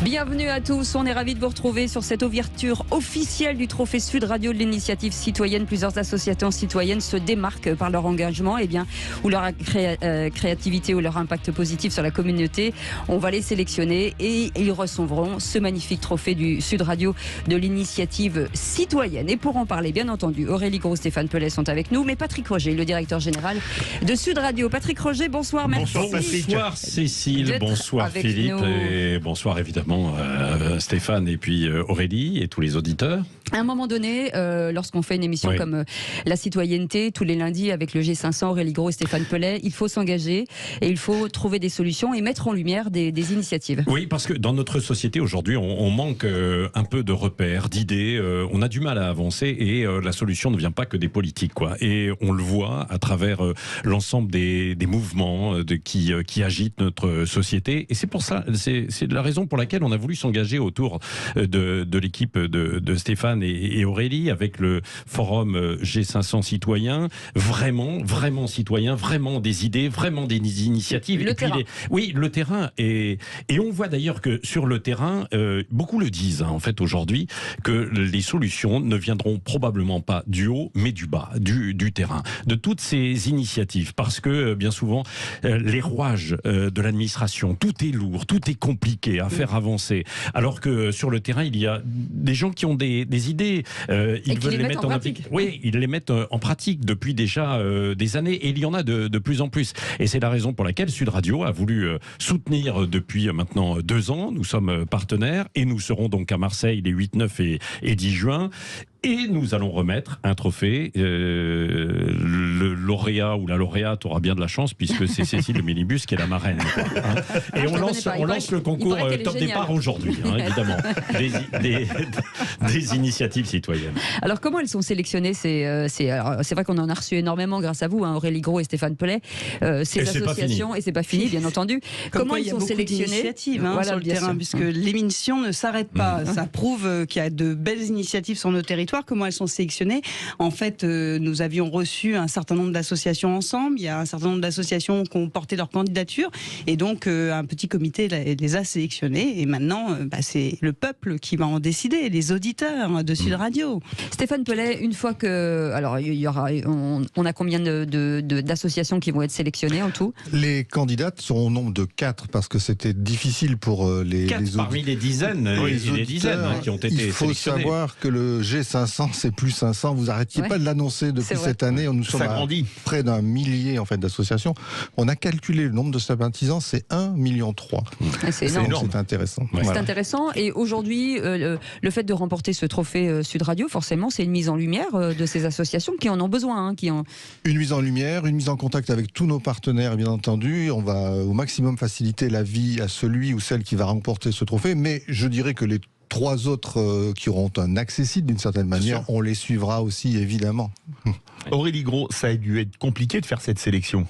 Bienvenue à tous, on est ravis de vous retrouver sur cette ouverture officielle du Trophée Sud Radio de l'initiative citoyenne. Plusieurs associations citoyennes se démarquent par leur engagement ou leur créativité ou leur impact positif sur la communauté. On va les sélectionner et ils recevront ce magnifique trophée du Sud Radio de l'initiative citoyenne. Et pour en parler, bien entendu, Aurélie Gros, Stéphane Pellet sont avec nous, mais Patrick Roger, le directeur général de Sud Radio. Patrick Roger, bonsoir, merci. Bonsoir Cécile, bonsoir Philippe et bonsoir évidemment Stéphane et puis Aurélie et tous les auditeurs. À un moment donné, lorsqu'on fait une émission comme la citoyenneté, tous les lundis avec le G500, Aurélie Gros et Stéphane Pellet, il faut s'engager et il faut trouver des solutions et mettre en lumière des initiatives. Oui, parce que dans notre société aujourd'hui, on manque un peu de repères, d'idées, on a du mal à avancer et la solution ne vient pas que des politiques, quoi. Et on le voit à travers l'ensemble des mouvements qui agitent notre société. Et c'est pour ça, c'est la raison pour laquelle on a voulu s'engager autour de l'équipe de Stéphane et Aurélie avec le forum G500 citoyen, vraiment citoyen, vraiment des idées, vraiment des initiatives. Le terrain. Le terrain. Et on voit d'ailleurs que sur le terrain, beaucoup le disent en fait aujourd'hui, que les solutions ne viendront probablement pas du haut, mais du bas, du terrain, de toutes ces initiatives. Parce que bien souvent, les rouages de l'administration, tout est lourd, tout est compliqué à faire avancer. Alors que sur le terrain, il y a des gens qui ont des idées, ils veulent les mettre en pratique. Oui, ils les mettent en pratique depuis déjà des années et il y en a de plus en plus. Et c'est la raison pour laquelle Sud Radio a voulu soutenir depuis maintenant 2 ans. Nous sommes partenaires et nous serons donc à Marseille les 8, 9 et 10 juin. Et nous allons remettre un trophée. Le lauréat ou la lauréate aura bien de la chance puisque c'est Cécile le minibus qui est la marraine. Hein. Et on lance le concours top départ aujourd'hui, évidemment, des initiatives citoyennes. Alors comment elles sont sélectionnées c'est vrai qu'on en a reçu énormément grâce à vous, Aurélie Gros et Stéphane Pellet, ces associations, et c'est pas fini, bien entendu. Comment elles sont sélectionnées sur le terrain, puisque l'émission ne s'arrête pas. Ça prouve qu'il y a de belles initiatives sur nos territoires. Comment elles sont sélectionnées? En fait, nous avions reçu un certain nombre d'associations ensemble. Il y a un certain nombre d'associations qui ont porté leur candidature. Et donc, un petit comité les a sélectionnées. Et maintenant, c'est le peuple qui va en décider, les auditeurs de Sud Radio. Stéphane Pellet, une fois que... Alors, on a combien d'associations qui vont être sélectionnées en tout? Les candidates sont au nombre de 4 parce que c'était difficile pour les 4 parmi les dizaines, les dizaines qui ont été sélectionnées. Il faut savoir que le G500, c'est plus 500. Vous n'arrêtiez pas de l'annoncer depuis cette année. Nous sommes à près d'un millier en fait, d'associations. On a calculé le nombre de sympathisants, c'est 1,3 million. C'est énorme. C'est intéressant. Ouais. C'est intéressant. Et aujourd'hui, le fait de remporter ce trophée Sud Radio, forcément, c'est une mise en lumière de ces associations qui en ont besoin. Une mise en lumière, une mise en contact avec tous nos partenaires, bien entendu. On va au maximum faciliter la vie à celui ou celle qui va remporter ce trophée. Mais je dirais que les 3 autres qui auront un accessible d'une certaine manière, on les suivra aussi évidemment. Aurélie Gros, ça a dû être compliqué de faire cette sélection.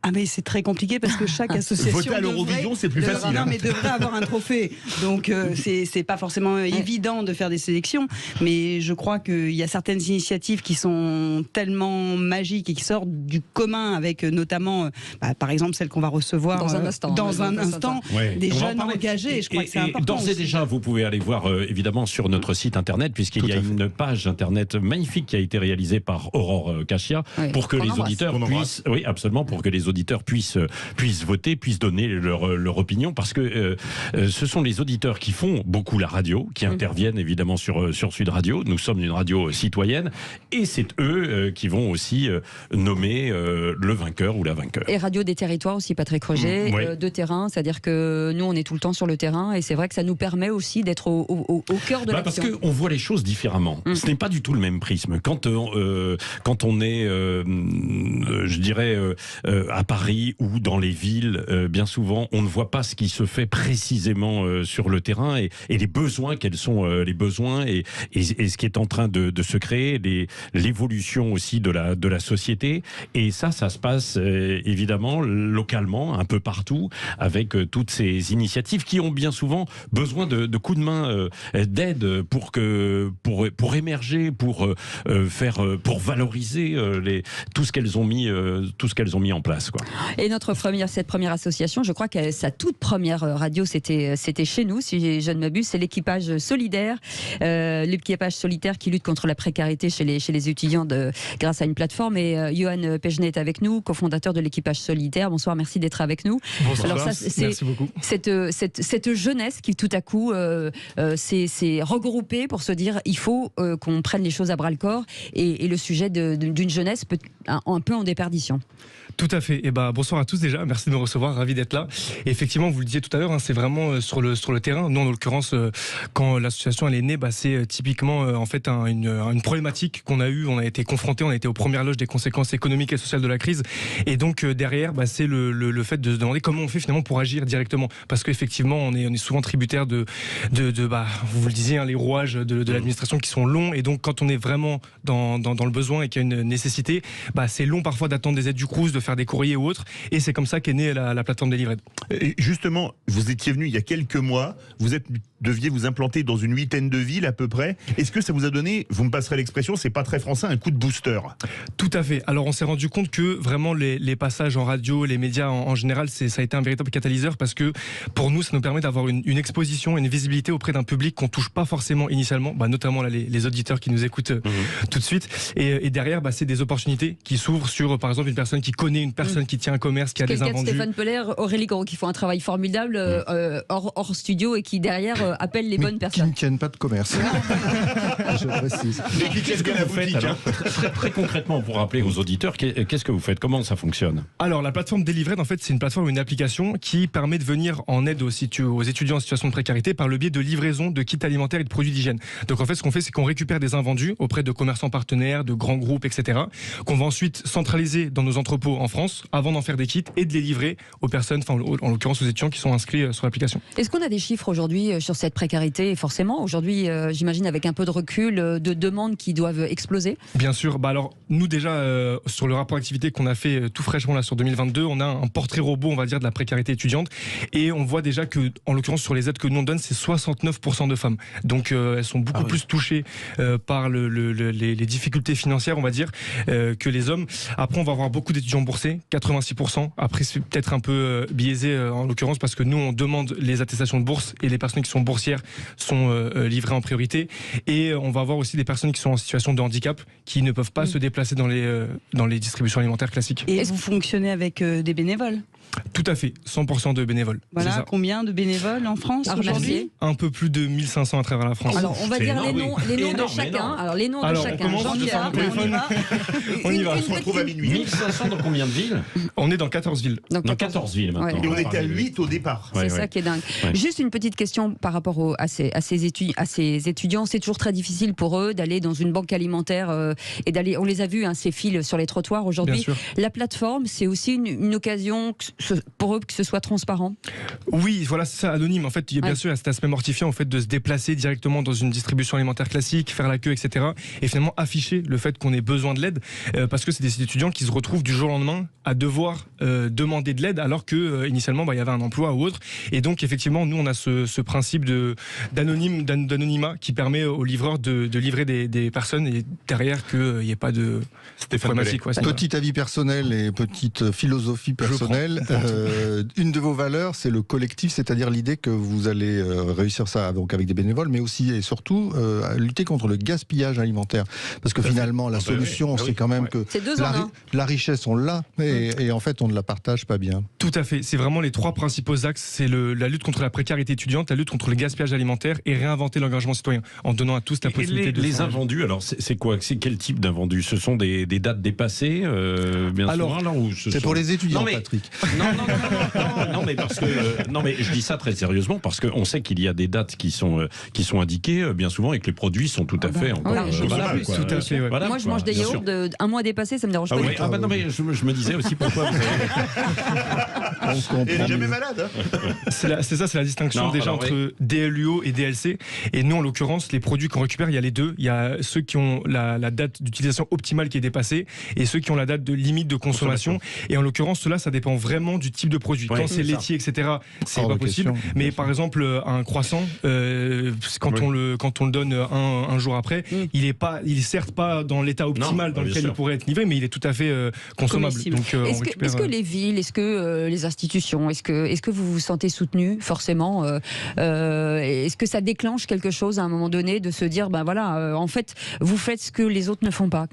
Ah mais c'est très compliqué parce que chaque association voter à l'Eurovision, c'est plus facile. Non, mais devrait avoir un trophée. Donc c'est pas forcément évident de faire des sélections, mais je crois qu'il y a certaines initiatives qui sont tellement magiques et qui sortent du commun, avec notamment, par exemple, celle qu'on va recevoir dans un instant, des jeunes engagés. Je crois que c'est important. D'ores et déjà, vous pouvez aller voir évidemment sur notre site internet, puisqu'il y a une page internet magnifique qui a été réalisée par Aurore Cachia pour que les auditeurs puissent, pour que les auditeurs puissent voter, puissent donner leur opinion, parce que ce sont les auditeurs qui font beaucoup la radio, qui interviennent évidemment sur Sud Radio. Nous sommes une radio citoyenne et c'est eux qui vont aussi nommer le vainqueur ou la vainqueur. Et radio des territoires aussi, Patrick Roger, de terrain, c'est-à-dire que nous on est tout le temps sur le terrain et c'est vrai que ça nous permet aussi d'être au cœur de l'action. Parce qu'on voit les choses différemment. Ce n'est pas du tout le même prisme. Quand on est, je dirais, à Paris ou dans les villes, bien souvent, on ne voit pas ce qui se fait précisément sur le terrain et les besoins, quels sont les besoins et ce qui est en train de se créer, l'évolution aussi de la société. Et ça se passe évidemment localement, un peu partout, avec toutes ces initiatives qui ont bien souvent besoin de coups de main, d'aide pour émerger, pour valoriser tout ce qu'elles ont mis en place. place, quoi. Et cette première association, je crois que sa toute première radio, c'était chez nous, si je ne m'abuse, c'est l'équipage solidaire, qui lutte contre la précarité chez les étudiants grâce à une plateforme. Et Johan Pejnet est avec nous, cofondateur de l'équipage solidaire. Bonsoir, merci d'être avec nous. Bonsoir, alors merci beaucoup. Cette jeunesse qui tout à coup s'est regroupée pour se dire il faut qu'on prenne les choses à bras le corps, et le sujet d'une jeunesse peut un peu en déperdition. Tout à fait. Et bonsoir à tous déjà. Merci de me recevoir. Ravi d'être là. Et effectivement, vous le disiez tout à l'heure, c'est vraiment sur le terrain. Nous, en l'occurrence, quand l'association elle est née, c'est typiquement en fait une problématique qu'on a eue. On a été confrontés. On a été aux premières loges des conséquences économiques et sociales de la crise. Et donc derrière, c'est le fait de se demander comment on fait finalement pour agir directement. Parce qu'effectivement, on est souvent tributaire de vous le disiez, les rouages de l'administration qui sont longs. Et donc, quand on est vraiment dans le besoin et qu'il y a une nécessité, c'est long parfois d'attendre des aides du Crous, de faire des courriers ou autres, et c'est comme ça qu'est née la plateforme Delivered. Et justement, vous étiez venu il y a quelques mois, vous deviez vous implanter dans une 8aine de villes à peu près. Est-ce que ça vous a donné, vous me passerez l'expression, c'est pas très français, un coup de booster? Tout à fait. Alors on s'est rendu compte que vraiment les passages en radio, les médias en général, ça a été un véritable catalyseur, parce que pour nous, ça nous permet d'avoir une exposition, une visibilité auprès d'un public qu'on touche pas forcément initialement, notamment là, les auditeurs qui nous écoutent tout de suite. Et derrière, c'est des opportunités qui s'ouvrent sur, par exemple, une personne qui connaît une personne qui tient un commerce, qui a des invendus. Stéphane Peller, Aurélie Gros, qui font un travail formidable hors studio, et qui derrière appellent les bonnes personnes. Qui ne tiennent pas de commerce. Je précise. Qu'est-ce que vous faites alors, très concrètement, pour rappeler aux auditeurs, qu'est-ce que vous faites? Comment ça fonctionne? Alors la plateforme Delivered, en fait, c'est une plateforme, une application qui permet de venir en aide aux étudiants en situation de précarité par le biais de livraison de kits alimentaires et de produits d'hygiène. Donc en fait, ce qu'on fait, c'est qu'on récupère des invendus auprès de commerçants partenaires, de grands groupes, etc., qu'on va ensuite centraliser dans nos entrepôts en France avant d'en faire des kits et de les livrer aux personnes, en l'occurrence aux étudiants qui sont inscrits sur l'application. Est-ce qu'on a des chiffres aujourd'hui sur cette précarité? Forcément, aujourd'hui, j'imagine avec un peu de recul, de demandes qui doivent exploser. Bien sûr. Alors nous déjà, sur le rapport d'activité qu'on a fait tout fraîchement là sur 2022, on a un portrait robot, on va dire, de la précarité étudiante, et on voit déjà que, en l'occurrence, sur les aides que nous on donne, c'est 69% de femmes. Donc elles sont beaucoup plus touchées par les difficultés financières, on va dire, que les hommes. Après, on va avoir beaucoup d'étudiants boursés, 86%. Après, c'est peut-être un peu biaisé en l'occurrence, parce que nous, on demande les attestations de bourse, et les personnes qui sont boursières sont livrées en priorité. Et on va avoir aussi des personnes qui sont en situation de handicap, qui ne peuvent pas se déplacer dans les distributions alimentaires classiques. Et vous fonctionnez avec des bénévoles? Tout à fait, 100% de bénévoles. Voilà, combien de bénévoles en France aujourd'hui? Un peu plus de 1500 à travers la France. Alors, on va dire les noms de chacun. Alors, les noms de chacun. Jean-Pierre, on y va. On se retrouve à minuit. 1500 dans combien de villes? On est dans 14 villes. Dans 14 villes maintenant. Et on était à 8 au départ. C'est ça qui est dingue. Juste une petite question par rapport à ces étudiants. C'est toujours très difficile pour eux d'aller dans une banque alimentaire et d'aller. On les a vus, ces fils sur les trottoirs aujourd'hui. La plateforme, c'est aussi une occasion pour eux que ce soit transparent. Oui, voilà, c'est ça, anonyme. En fait, il y a bien sûr cet aspect mortifiant, en fait, de se déplacer directement dans une distribution alimentaire classique, faire la queue, etc. Et finalement afficher le fait qu'on ait besoin de l'aide, parce que c'est des étudiants qui se retrouvent du jour au lendemain à devoir demander de l'aide, alors que initialement il y avait un emploi ou autre. Et donc effectivement, nous on a ce principe d'anonymat qui permet aux livreurs de livrer des personnes, et derrière qu'il n'y ait pas de problématique. Petit avis personnel et petite philosophie personnelle. Une de vos valeurs, c'est le collectif, c'est-à-dire l'idée que vous allez réussir ça donc avec des bénévoles, mais aussi et surtout lutter contre le gaspillage alimentaire. Parce que finalement, la solution, c'est quand même que la richesse, on l'a, et en fait, on ne la partage pas bien. Tout à fait. C'est vraiment les trois principaux axes. C'est la lutte contre la précarité étudiante, la lutte contre le gaspillage alimentaire, et réinventer l'engagement citoyen, en donnant à tous la possibilité de... Les invendus, alors c'est quoi? C'est quel type d'invendus? Ce sont des dates dépassées, bien souvent, là, ou c'est pour les étudiants, Patrick. Non, mais parce que non, mais je dis ça très sérieusement, parce qu'on sait qu'il y a des dates qui sont indiquées bien souvent, et que les produits sont tout à fait encore valables. Tout à fait. Moi, je mange des yaourts d'un mois dépassé, ça me dérange pas. Non, mais je me disais aussi pourquoi. Et elle est jamais malade. C'est la distinction Non, déjà alors, entre DLUO et DLC. Et nous, en l'occurrence, les produits qu'on récupère, il y a les deux. Il y a ceux qui ont la date d'utilisation optimale qui est dépassée et ceux qui ont la date de limite de consommation. Et en l'occurrence, cela, ça dépend vraiment du type de produit. Ouais, quand c'est c'est ça. laitier, etc., c'est Hors pas de possible. question. Mais par exemple, un croissant, quand on le donne un jour après, il est certes pas dans l'état optimal dans bien lequel sûr. il pourrait être livré, mais il est tout à fait consommable. Comestible. Donc, on récupère, Est-ce que les villes, est-ce que les institutions, est-ce que vous vous sentez soutenu forcément est-ce que ça déclenche quelque chose à un moment donné de se dire, ben voilà, en fait, vous faites ce que les autres ne font pas?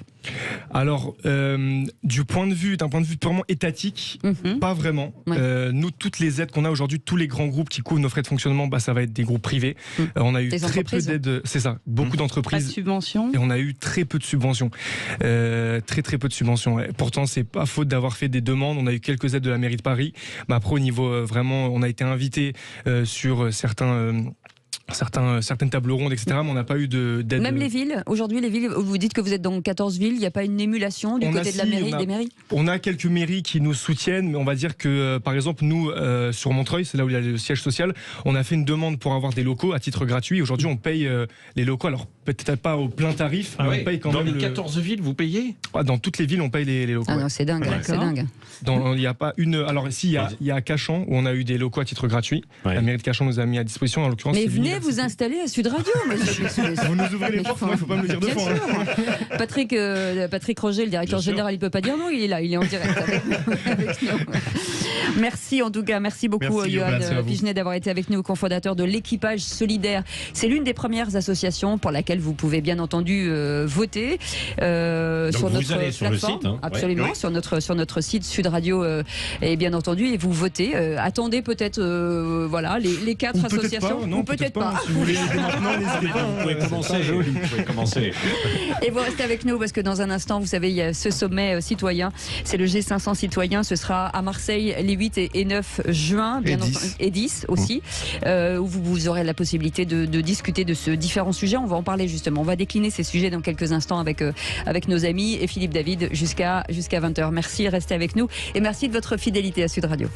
Alors, d'un point de vue purement étatique, pas vraiment. Ouais. Nous, toutes les aides qu'on a aujourd'hui, tous les grands groupes qui couvrent nos frais de fonctionnement, ça va être des groupes privés. On a eu Des très peu entreprises. d'aides, c'est ça, beaucoup Pas de d'entreprises. subvention. Et on a eu très peu de subventions. Très peu de subventions. Ouais. Pourtant, c'est pas faute d'avoir fait des demandes. On a eu quelques aides de la mairie de Paris. Mais après, au niveau vraiment, on a été invité sur certaines tables rondes, etc. Mais on n'a pas eu d'aide. Même les villes, aujourd'hui, les villes, vous dites que vous êtes dans 14 villes, il n'y a pas une émulation du côté de la mairie, des mairies? On a quelques mairies qui nous soutiennent, mais on va dire que, par exemple, nous, sur Montreuil, c'est là où il y a le siège social, on a fait une demande pour avoir des locaux à titre gratuit. Aujourd'hui, on paye les locaux, alors peut-être pas au plein tarif, mais on paye quand Dans même. les 14 villes, vous payez? Dans toutes les villes, on paye les locaux. Ah non, c'est dingue, c'est dingue. Il n'y a pas une. Alors, ici, il y a Cachan, où on a eu des locaux à titre gratuit. Ouais. La mairie de Cachan nous a mis à disposition, en l'occurrence. Mais c'est venez l'université. vous installer à Sud Radio. Vous nous ouvrez les portes, il ne faut pas me le dire deux Bien fois. sûr. Patrick Roger, le directeur Bien sûr. général, il peut pas dire non, il est là, il est en direct avec nous. Merci en tout cas, merci beaucoup Merci, Johan merci à vous. Pigenet d'avoir été avec nous, cofondateur de l'Équipage Solidaire. C'est l'une des premières associations pour laquelle vous pouvez bien entendu voter sur vous notre allez sur le plateforme. site, hein. Absolument, Ouais. sur notre site Sud Radio et bien entendu, et vous votez. Attendez peut-être voilà les 4 Ou peut-être associations, pas, non, ou peut-être pas. Si vous voulez aider maintenant, n'hésitez pas. Vous pouvez commencer. Vous pouvez commencer. Et vous restez avec nous parce que dans un instant, vous savez, il y a ce sommet citoyen. C'est le G500 citoyen. Ce sera à Marseille les 8 et 9 juin. Et Entendu, 10. et 10 aussi. Où vous aurez la possibilité de discuter de ce différents sujets. On va en parler justement. On va décliner ces sujets dans quelques instants avec nos amis et Philippe David jusqu'à 20h. Merci, restez avec nous. Et merci de votre fidélité à Sud Radio.